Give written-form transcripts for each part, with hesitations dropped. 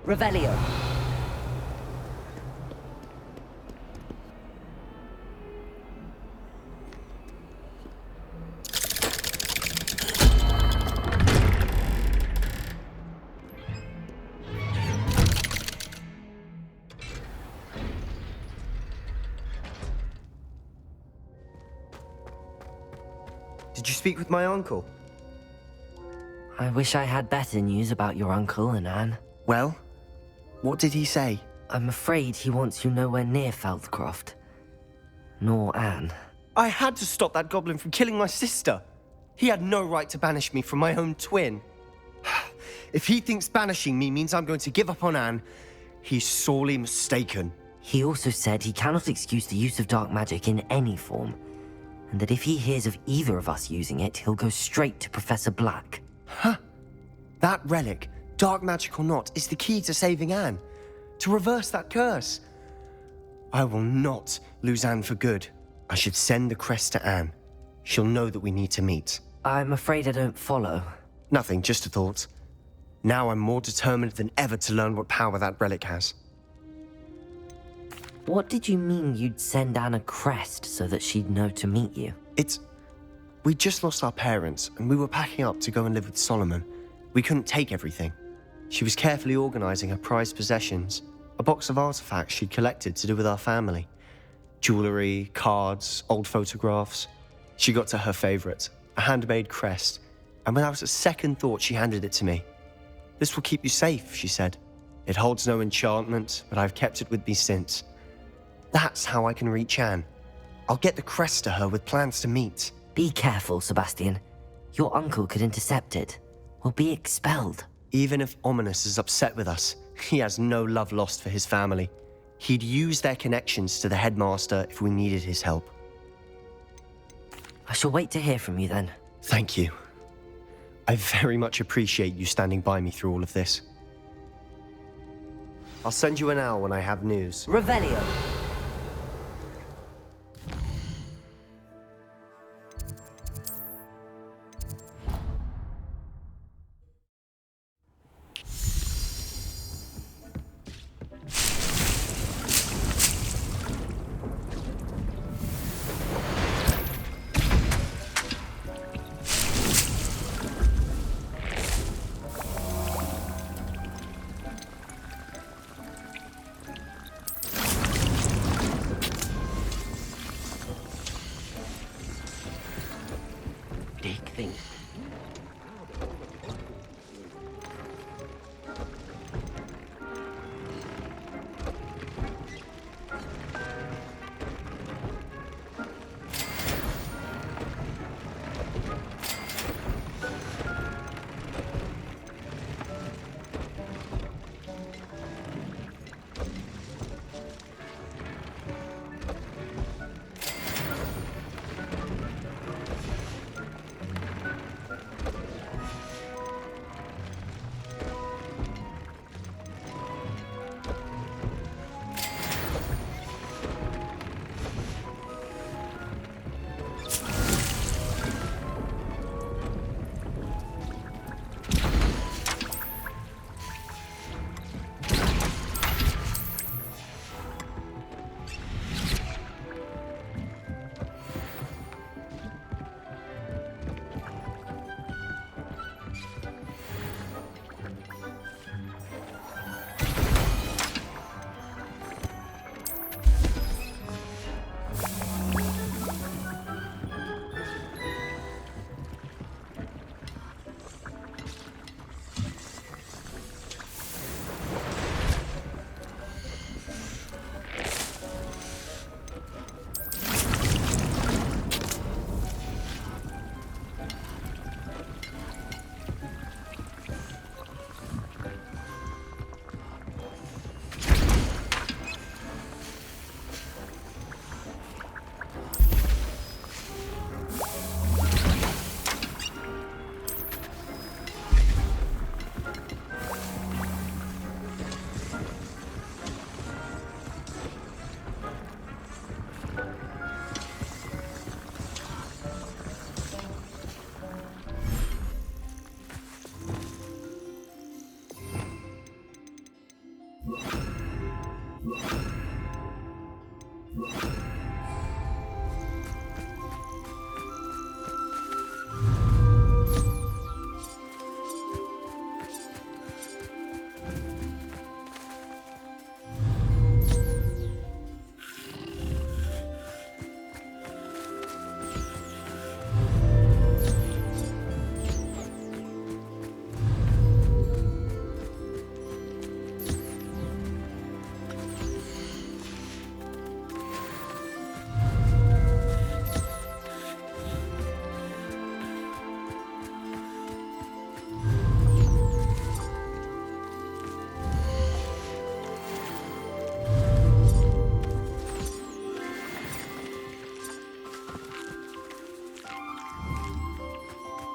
Revelio. Did you speak with my uncle? I wish I had better news about your uncle and Anne. Well, what did he say? I'm afraid he wants you nowhere near Feldcroft. Nor Anne. I had to stop that goblin from killing my sister. He had no right to banish me from my own twin. If he thinks banishing me means I'm going to give up on Anne, he's sorely mistaken. He also said he cannot excuse the use of dark magic in any form, and that if he hears of either of us using it, he'll go straight to Professor Black. Huh? That relic, dark magic or not, is the key to saving Anne. To reverse that curse. I will not lose Anne for good. I should send the crest to Anne. She'll know that we need to meet. I'm afraid I don't follow. Nothing, just a thought. Now I'm more determined than ever to learn what power that relic has. What did you mean you'd send Anne a crest so that she'd know to meet you? We just lost our parents, and we were packing up to go and live with Solomon. We couldn't take everything. She was carefully organizing her prized possessions, a box of artifacts she'd collected to do with our family. Jewelry, cards, old photographs. She got to her favorite, a handmade crest, and without a second thought she handed it to me. "This will keep you safe," she said. "It holds no enchantment, but I've kept it with me since. That's how I can reach Anne. I'll get the crest to her with plans to meet." Be careful, Sebastian. Your uncle could intercept it. We'll be expelled. Even if Ominous is upset with us, he has no love lost for his family. He'd use their connections to the headmaster if we needed his help. I shall wait to hear from you then. Thank you. I very much appreciate you standing by me through all of this. I'll send you an owl when I have news. Revelio.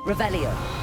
Revelio.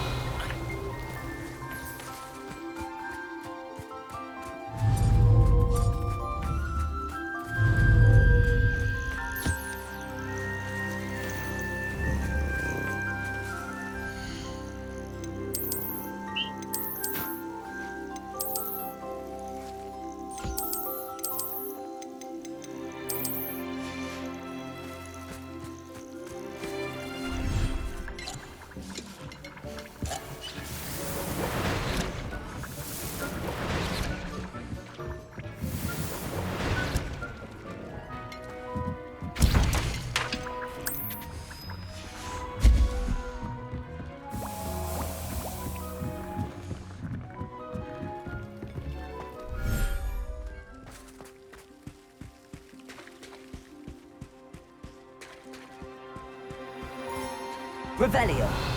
Revelio.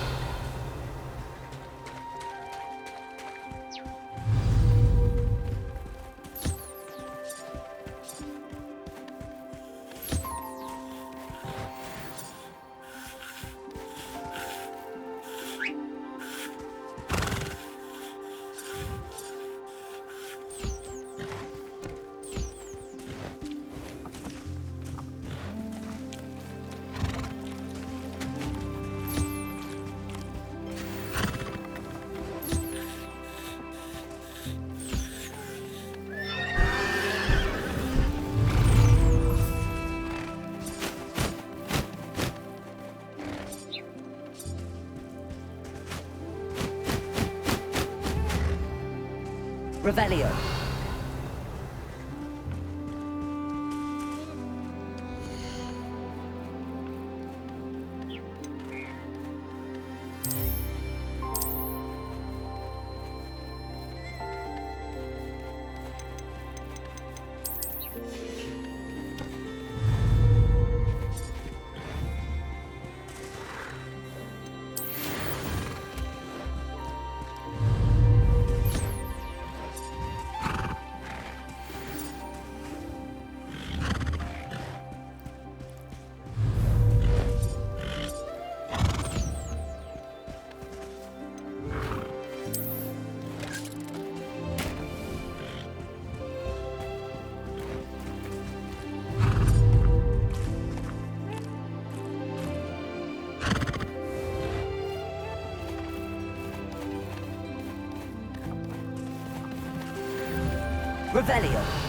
Revelio. Revelio.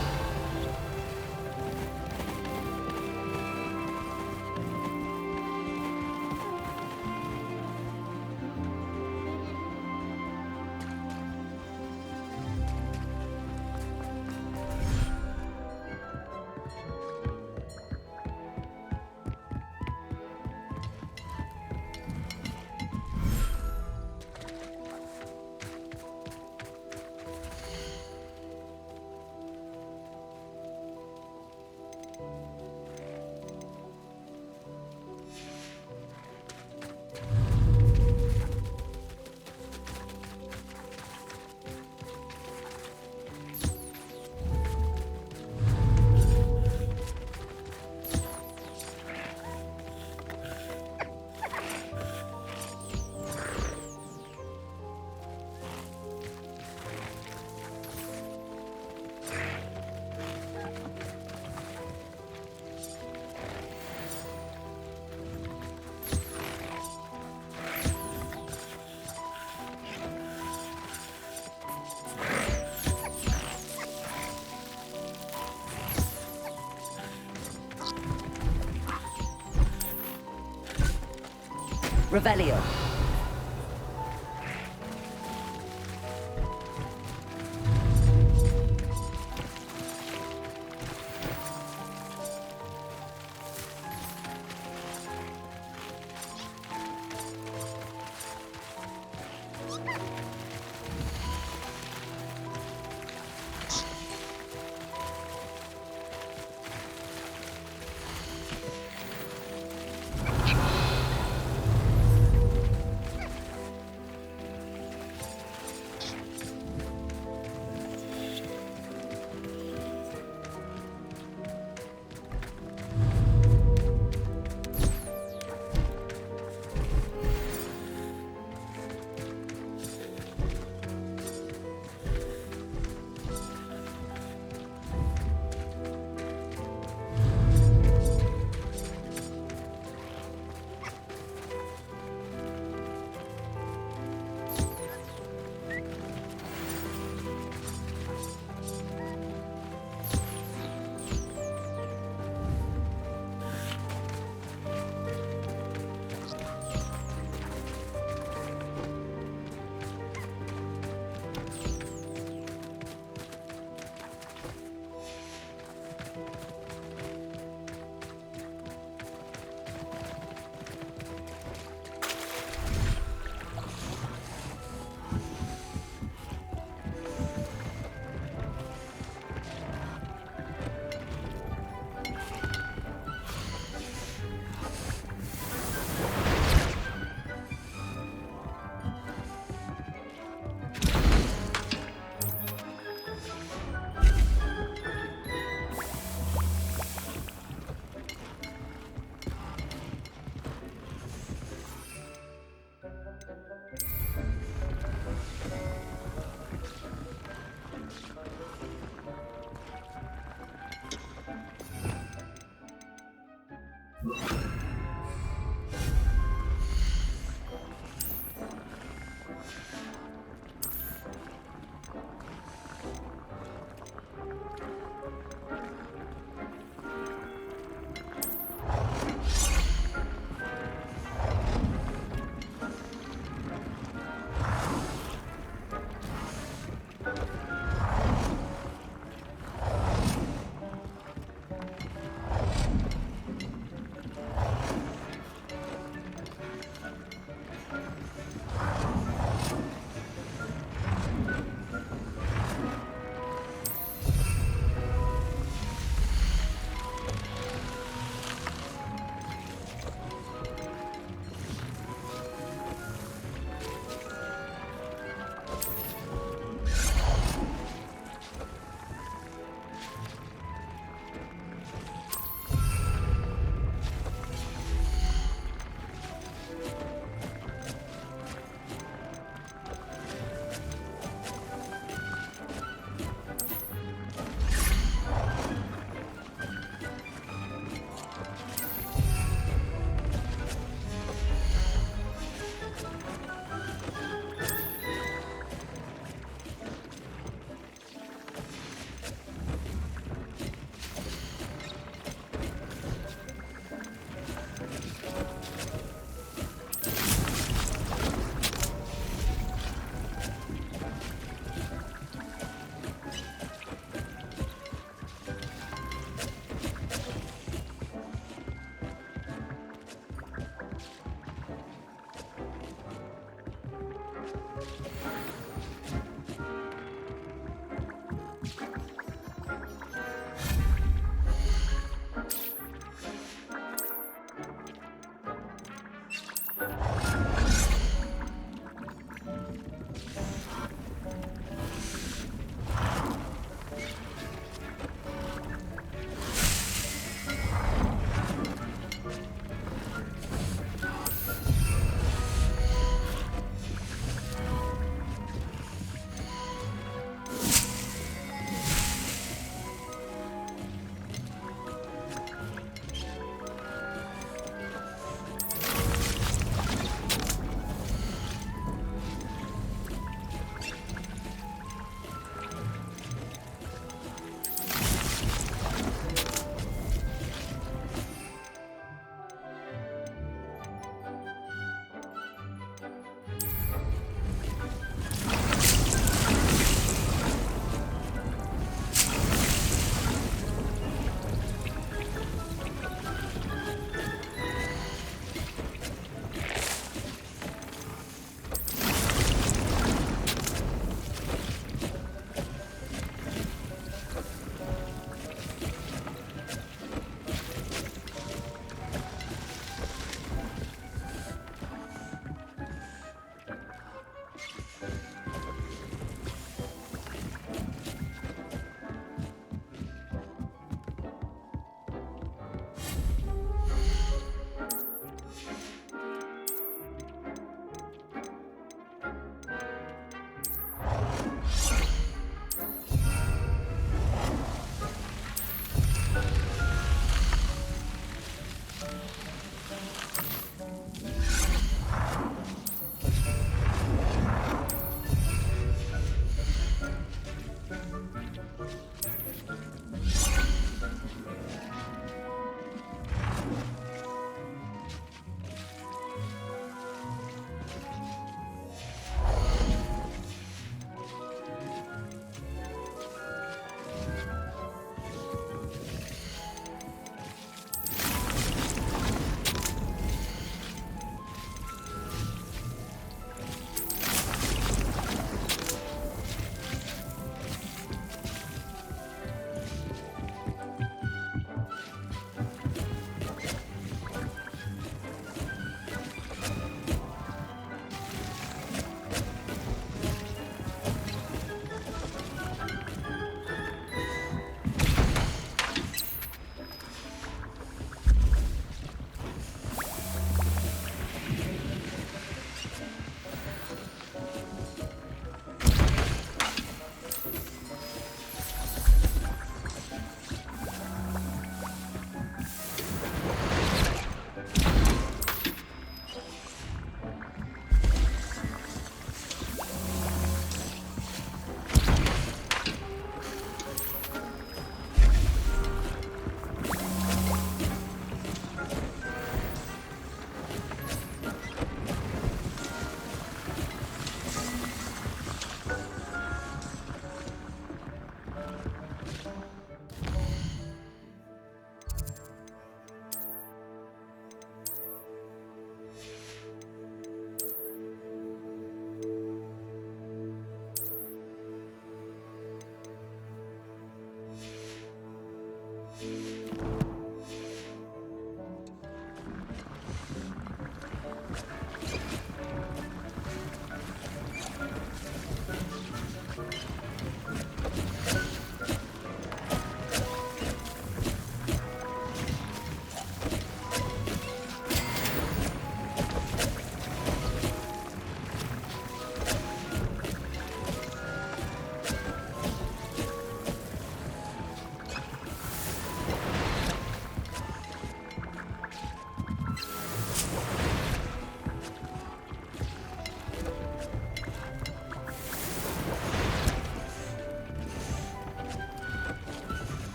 Revelio.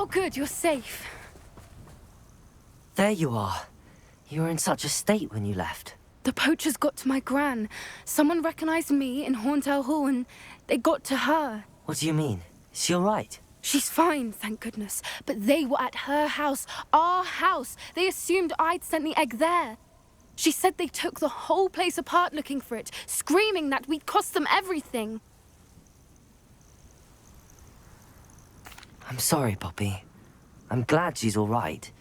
Oh good, you're safe. There you are. You were in such a state when you left. The poachers got to my gran. Someone recognized me in Horntail Hall and they got to her. What do you mean? Is she alright? She's fine, thank goodness. But they were at her house, our house. They assumed I'd sent the egg there. She said they took the whole place apart looking for it, screaming that we'd cost them everything. I'm sorry, Poppy. I'm glad she's alright.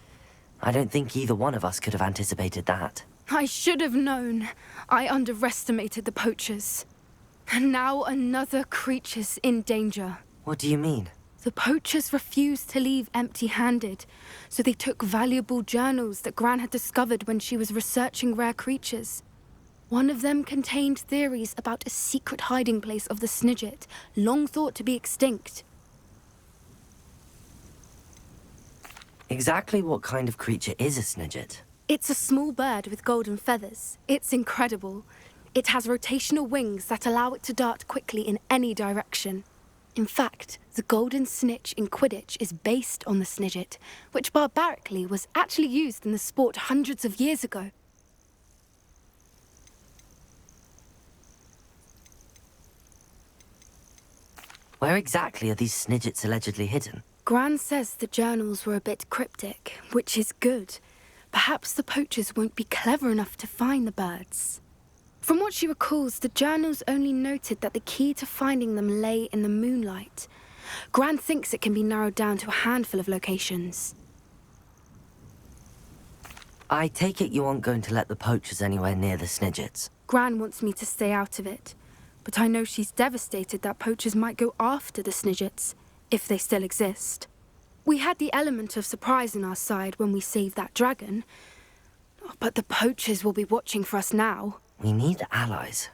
I don't think either one of us could have anticipated that. I should have known. I underestimated the poachers. And now another creature's in danger. What do you mean? The poachers refused to leave empty-handed, so they took valuable journals that Gran had discovered when she was researching rare creatures. One of them contained theories about a secret hiding place of the Snidget, long thought to be extinct. Exactly what kind of creature is a Snidget? It's a small bird with golden feathers. It's incredible. It has rotational wings that allow it to dart quickly in any direction. In fact, the golden snitch in Quidditch is based on the Snidget, which barbarically was actually used in the sport hundreds of years ago. Where exactly are these Snidgets allegedly hidden? Gran says the journals were a bit cryptic, which is good. Perhaps the poachers won't be clever enough to find the birds. From what she recalls, the journals only noted that the key to finding them lay in the moonlight. Gran thinks it can be narrowed down to a handful of locations. I take it you aren't going to let the poachers anywhere near the Snidgets. Gran wants me to stay out of it, but I know she's devastated that poachers might go after the Snidgets, if they still exist. We had the element of surprise on our side when we saved that dragon, but the poachers will be watching for us now. We need allies.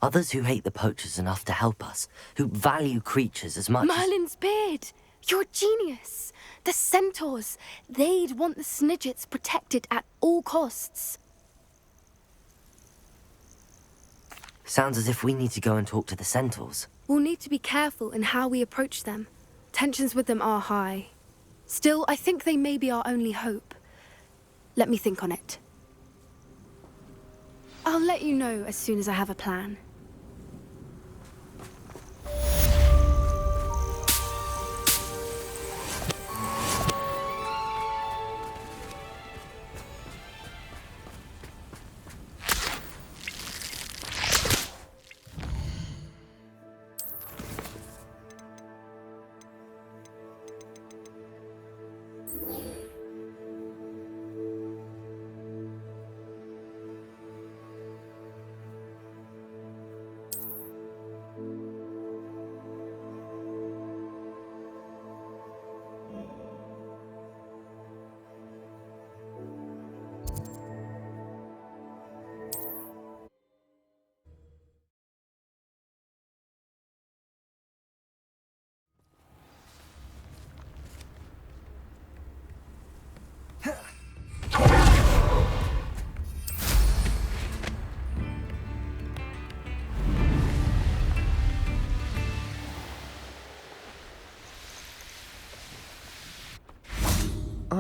Others who hate the poachers enough to help us, who value creatures as much Merlin's beard! You're a genius! The centaurs! They'd want the Snidgets protected at all costs. Sounds as if we need to go and talk to the centaurs. We'll need to be careful in how we approach them. Tensions with them are high. Still, I think they may be our only hope. Let me think on it. I'll let you know as soon as I have a plan.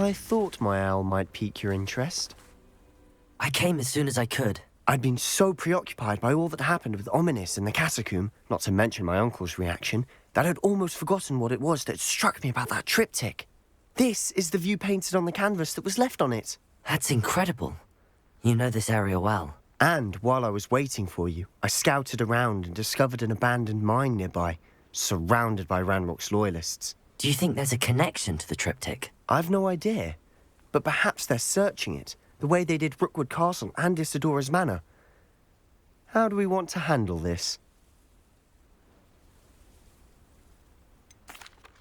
I thought my owl might pique your interest. I came as soon as I could. I'd been so preoccupied by all that happened with Ominis in the catacomb, not to mention my uncle's reaction, that I'd almost forgotten what it was that struck me about that triptych. This is the view painted on the canvas that was left on it. That's incredible. You know this area well. And while I was waiting for you, I scouted around and discovered an abandoned mine nearby, surrounded by Ranrock's loyalists. Do you think there's a connection to the triptych? I've no idea, but perhaps they're searching it, the way they did Rookwood Castle and Isadora's Manor. How do we want to handle this?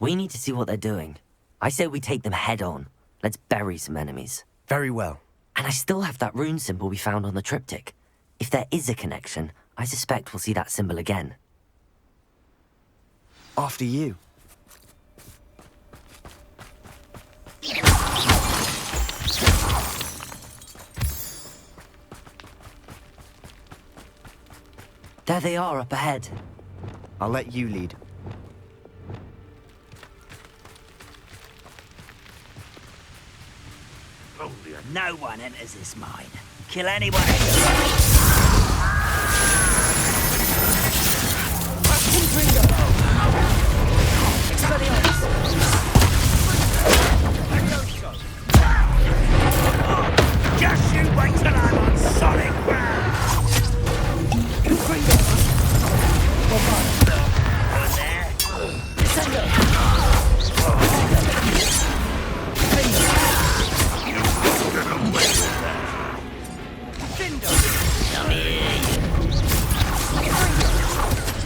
We need to see what they're doing. I say we take them head on. Let's bury some enemies. Very well. And I still have that rune symbol we found on the triptych. If there is a connection, I suspect we'll see that symbol again. After you. There they are up ahead. I'll let you lead. No one enters this mine. Kill anyone. Just you wait till I'm on solid ground.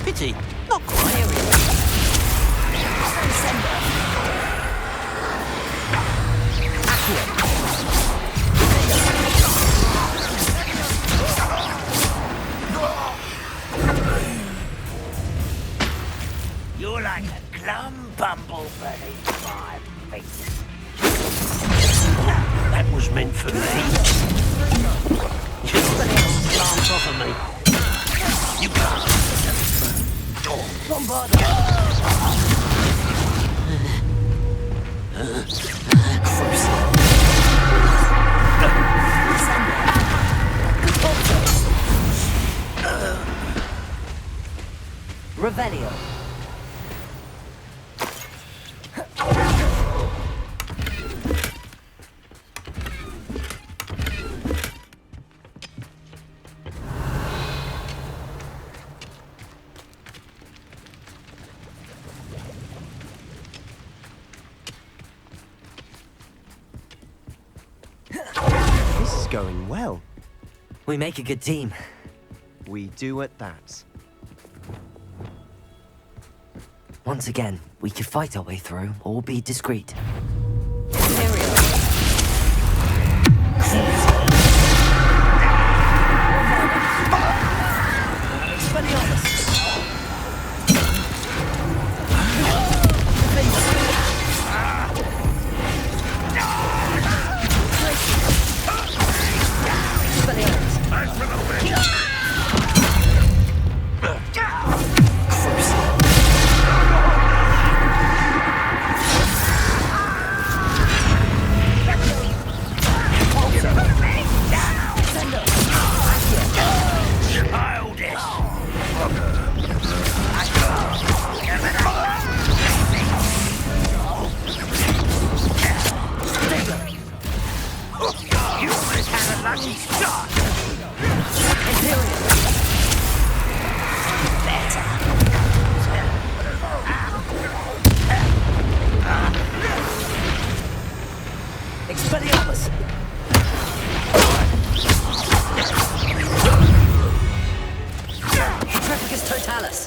Pity, not quite. You're like a glum bumblebee, 5 feet. That was meant for me. Glance off of me. You can't. Bombard! Revelio. This is going well. We make a good team. We do at that. Once again, we could fight our way through or be discreet.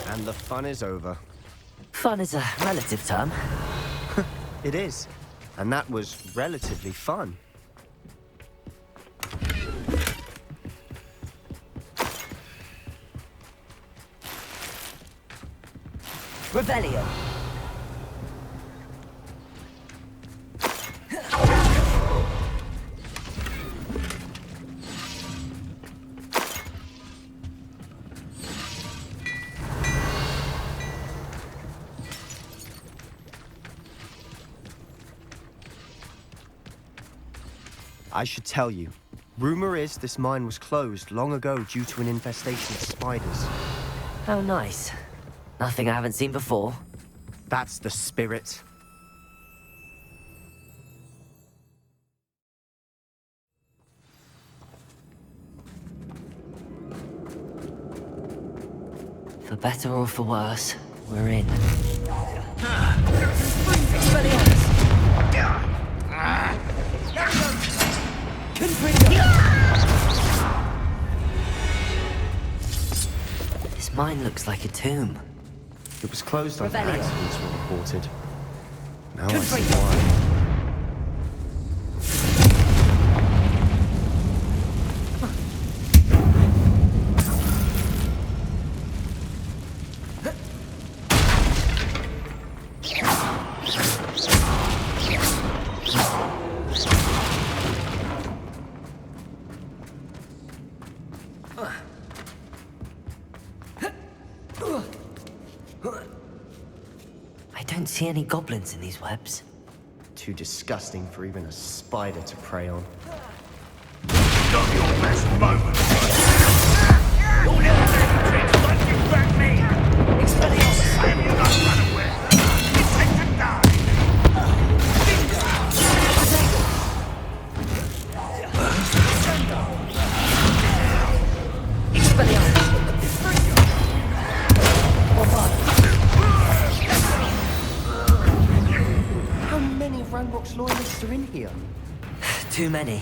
And the fun is over. Fun is a relative term. It is. And that was relatively fun. Revelio. I should tell you. Rumor is this mine was closed long ago due to an infestation of spiders. How nice. Nothing I haven't seen before. That's the spirit. For better or for worse, we're in. This mine looks like a tomb. It was closed after Revelio. accidents were reported. Now I see why. I don't see any goblins in these webs. Too disgusting for even a spider to prey on. Not your best moment. You'll never make tricks once you grab me. Expelliarmus, save you not run away. It's time to die. How many Ranrock's loyalists are in here? Too many.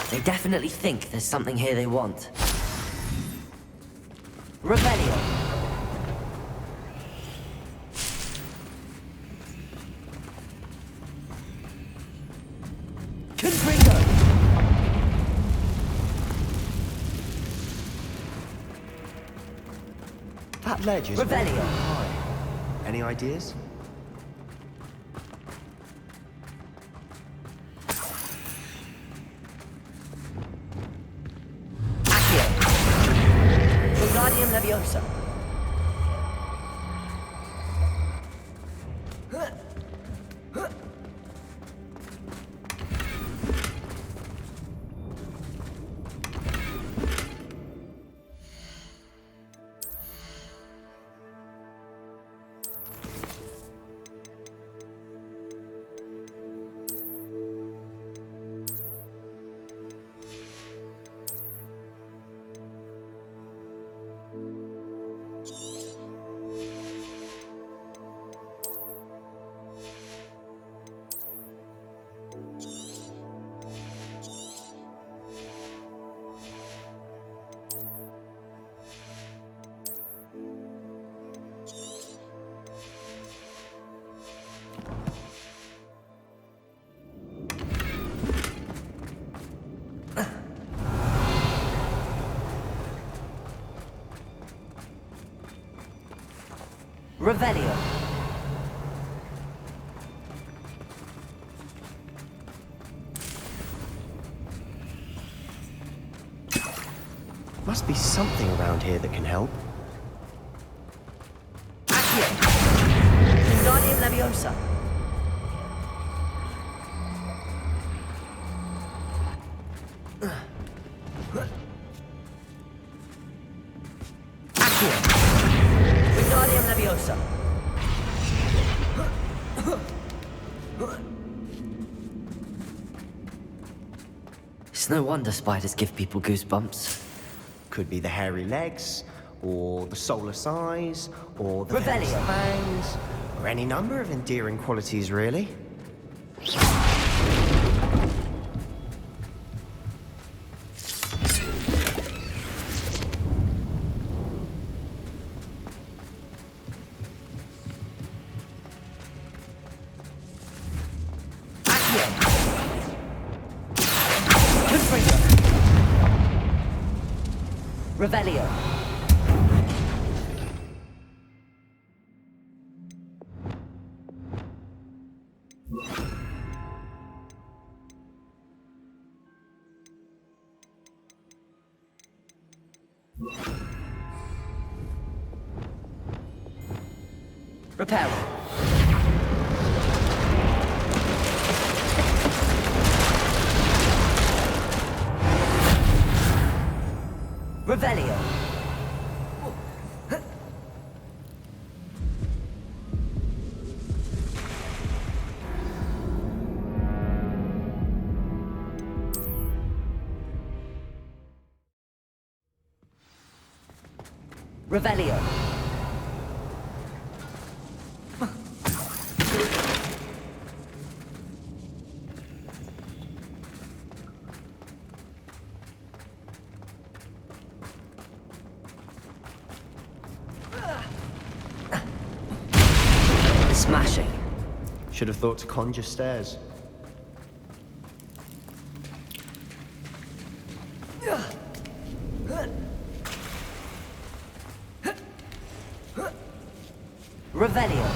They definitely think there's something here they want. Revelio. Confringo. That ledge is Revelio. very high. Any ideas? Accio. Wingardium Leviosa. Revelio. Must be something around here that can help. Accio. Wingardium Leviosa. Accio. Wingardium Leviosa. It's no wonder spiders give people goosebumps. Could be the hairy legs, or the soulless eyes, or the Revelio. venomous fangs, or any number of endearing qualities, really. Revelio. Repel. Revelio. Revelio. Smashing. Should have thought to conjure stairs. Revelio.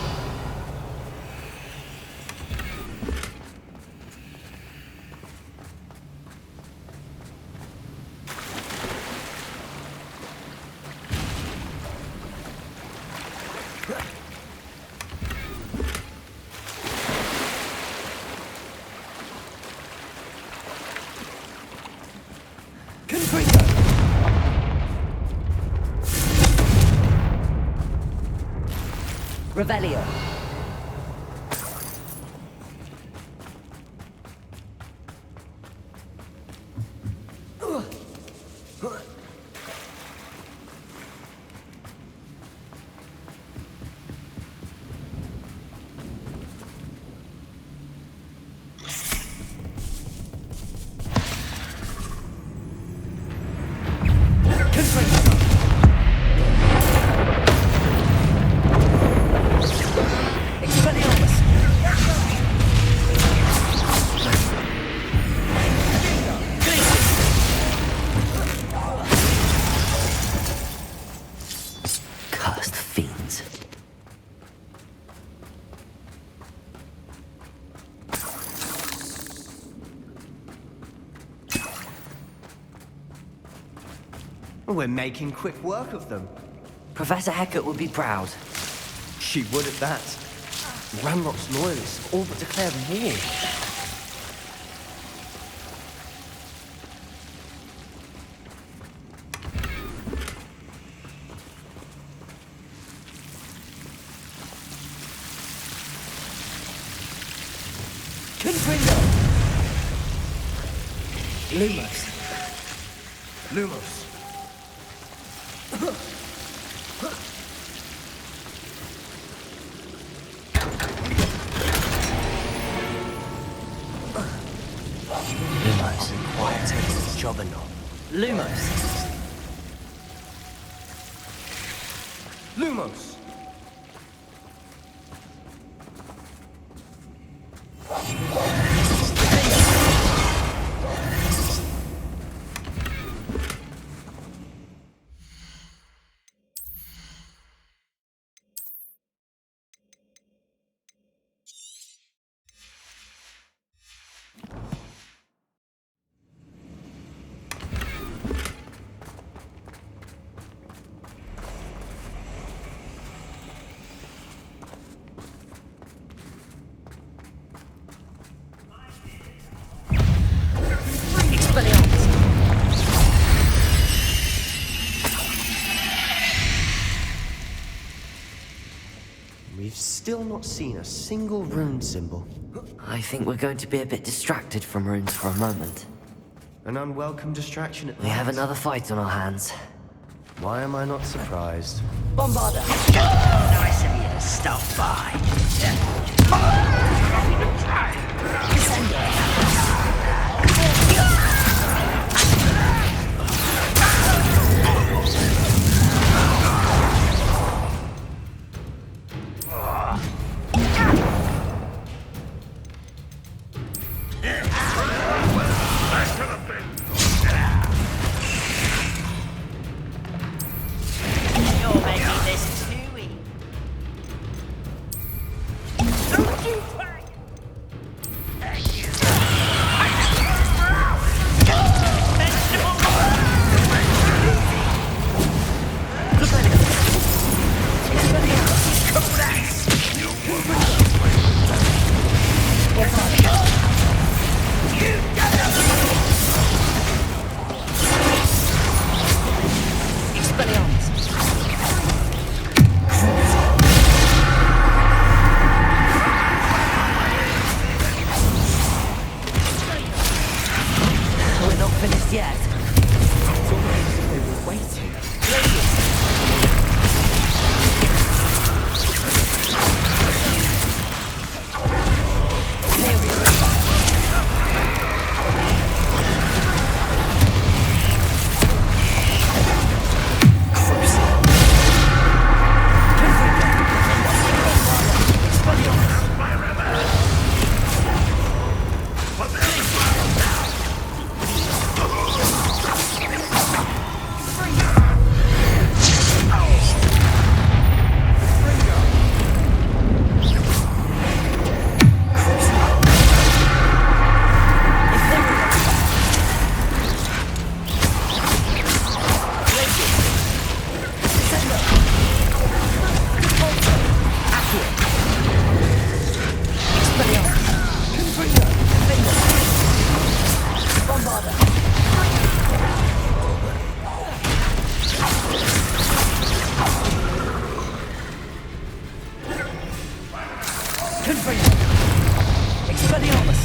Revelio. Cursed fiends. We're making quick work of them. Professor Hecat would be proud. She would at that. Ranrock's loyalists all but declared war. Lumos. Lumos. Lumos. Quiet takes the job or not. Lumos. Lumos! We've still not seen a single rune symbol. I think we're going to be a bit distracted from runes for a moment. An unwelcome distraction at We have that. another fight on our hands. Why am I not surprised? Bombarda. Nice of you to stop by. You're making this too easy. Confringo! Expelliarmus!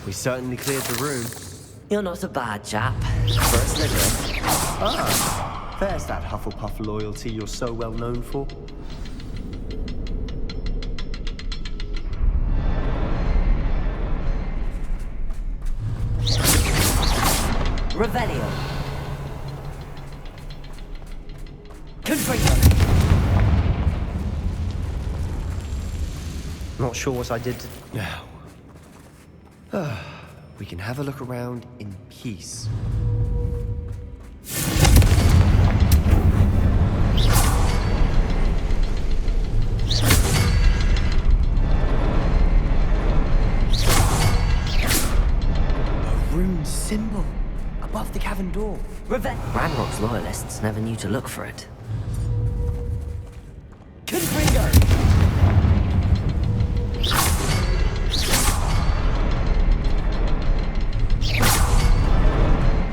We certainly cleared the room. You're not a bad chap. First Slytherin. Ah, there's that Hufflepuff loyalty you're so well known for. Revelio. Confringo! Not sure what I did to... Now. We can have a look around in peace. A rune symbol above the cavern door. Ranrock's loyalists never knew to look for it. Confringo!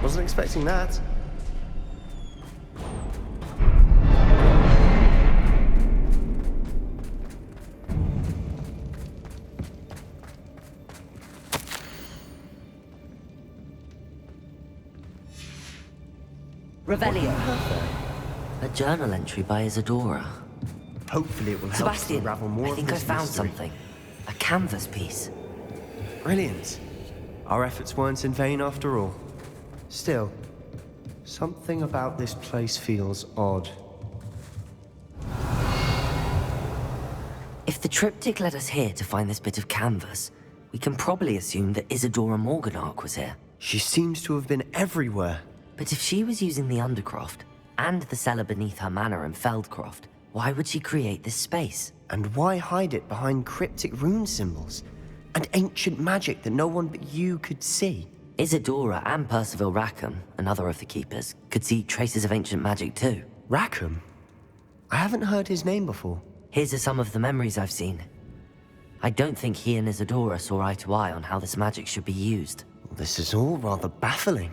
Wasn't expecting that. Revelio. A journal entry by Isadora. Hopefully it will help us Sebastian, unravel more I of think I this found mystery. something. A canvas piece. Brilliant. Our efforts weren't in vain after all. Still, something about this place feels odd. If the triptych led us here to find this bit of canvas, we can probably assume that Isadora Morganach was here. She seems to have been everywhere. But if she was using the Undercroft, and the cellar beneath her manor in Feldcroft, why would she create this space? And why hide it behind cryptic rune symbols? And ancient magic that no one but you could see? Isadora and Percival Rackham, another of the Keepers, could see traces of ancient magic too. Rackham? I haven't heard his name before. His are some of the memories I've seen. I don't think he and Isadora saw eye to eye on how this magic should be used. This is all rather baffling.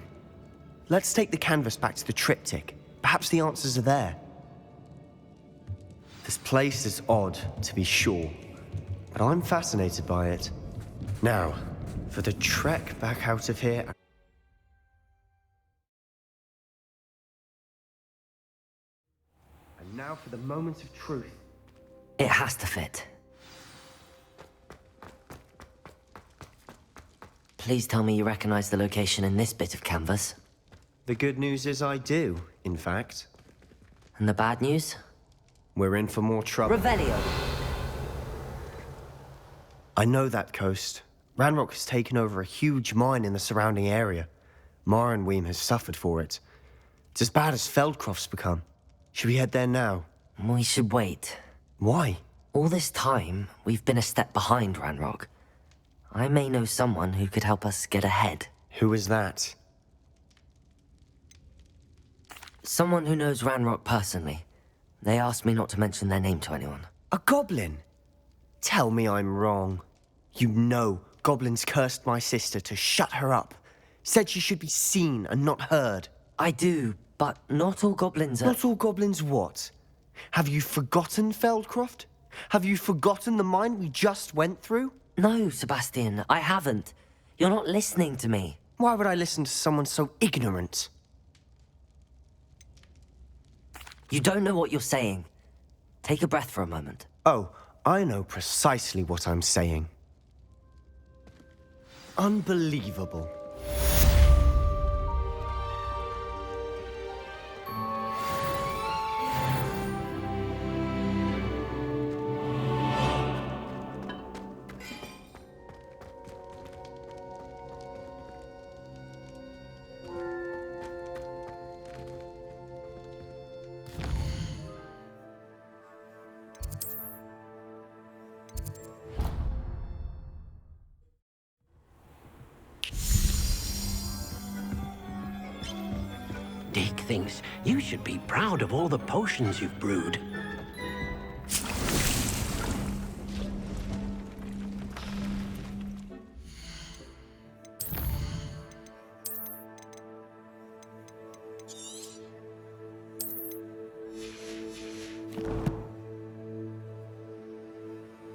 Let's take the canvas back to the triptych. Perhaps the answers are there. This place is odd, to be sure, but I'm fascinated by it. Now, for the trek back out of here... And now for the moment of truth. It has to fit. Please tell me you recognize the location in this bit of canvas. The good news is I do, in fact. And the bad news? We're in for more trouble. Revelio. I know that coast. Ranrock has taken over a huge mine in the surrounding area. Marrenweem has suffered for it. It's as bad as Feldcroft's become. Should we head there now? We should wait. Why? All this time, we've been a step behind Ranrock. I may know someone who could help us get ahead. Who is that? Someone who knows Ranrock personally. They asked me not to mention their name to anyone. A goblin? Tell me I'm wrong. You know goblins cursed my sister to shut her up. Said she should be seen and not heard. I do, but not all goblins are... Not all goblins what? Have you forgotten Feldcroft? Have you forgotten the mine we just went through? No, Sebastian, I haven't. You're not listening to me. Why would I listen to someone so ignorant? You don't know what you're saying. Take a breath for a moment. Oh, I know precisely what I'm saying. Unbelievable. Dick thinks you should be proud of all the potions you've brewed.